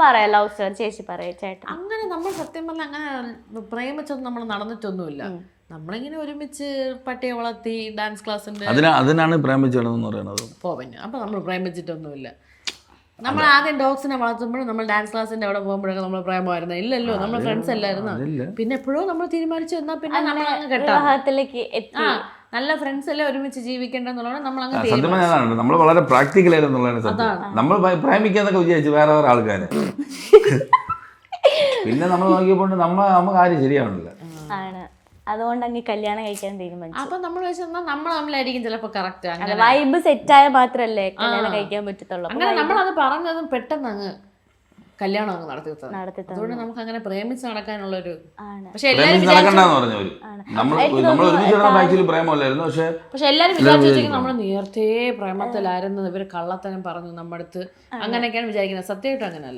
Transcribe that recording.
പറയാം love story ചേച്ചി പറയാം ചേട്ടൻ. അങ്ങനെ നമ്മൾ സത്യം പറഞ്ഞാൽ അങ്ങനെ പ്രേമിച്ചൊന്നും നമ്മൾ നടന്നിട്ടൊന്നുമില്ല. നമ്മളിങ്ങനെ ഒരുമിച്ച് പട്ടിയെ വളർത്തി ഡാൻസ് ക്ലാസ്സിന്റെ അതിനാണ് പ്രേമിച്ചിടന്ന് പറയുന്നത്. പോവഞ്ഞു. അപ്പൊ നമ്മൾ പ്രേമിച്ചിട്ടൊന്നുമില്ല. നമ്മൾ ആദ്യം ഡോഗ്സിനെ വളർത്തുമ്പോഴും നമ്മൾ ഡാൻസ് ക്ലാസ്സിന്റെ അവിടെ പോകുമ്പോഴൊക്കെ നമ്മൾ പ്രേമമായിരുന്നു. ഇല്ലല്ലോ, നമ്മൾ ഫ്രണ്ട്സ് അല്ലായിരുന്നു. പിന്നെ എപ്പോഴും നമ്മൾ തീരുമാനിച്ചു എന്നാ പിന്നെ നമ്മൾ അങ്ങ് വിവാഹത്തിലേക്ക് എത്തി. നല്ല ഫ്രണ്ട്സ് എല്ലാം ഒരുമിച്ച് ജീവിക്കേണ്ടെന്നുള്ളതാണ് നമ്മൾ അങ്ങ് സത്യം പറഞ്ഞാൽ നമ്മൾ വളരെ പ്രാക്ടിക്കൽ ആയിരുന്നുള്ളതാണ് സത്യം. നമ്മൾ പ്രേമിക്കാന്നൊക്കെ വിചാരിച്ചു വേറെ വേറെ ആൾക്കാരെ. പിന്നെ നമ്മൾ നോക്കിയപ്പോൾ നമ്മ കാര്യം ശരിയാവണില്ല. ആണ്, അതുകൊണ്ട് അങ്ങ് കല്യാണം കഴിക്കാൻ തീരുമാനിച്ചു. അപ്പൊ നമ്മൾ നമ്മൾ തമ്മിലായിരിക്കും ചിലപ്പോ കറക്റ്റ് വൈബ് സെറ്റായ മാത്രല്ലേ കല്യാണം കഴിക്കാൻ പറ്റത്തുള്ളൂ. അങ്ങനെ നമ്മളത് പറഞ്ഞതും പെട്ടെന്ന് അങ്ങ് കല്യാണം അങ്ങ് നടത്തി അതുകൊണ്ട് നമുക്ക് അങ്ങനെ പ്രേമിച്ച് നടക്കാനുള്ളൊരു പക്ഷെ നടക്കണ്ടെന്ന് പറഞ്ഞവര് നമ്മൾ ഒരുമിച്ച് പ്രേമല്ലായിരുന്നു. പക്ഷെ എല്ലാരും വിചാരിച്ചു നമ്മൾ നേരത്തെ പ്രേമത്തിലായിരുന്നു, ഇവര് കള്ളത്തനം പറഞ്ഞു നമ്മുടെ അടുത്ത്, അങ്ങനെയൊക്കെയാണ് വിചാരിക്കുന്നത്. സത്യമായിട്ടും അങ്ങനെയല്ല.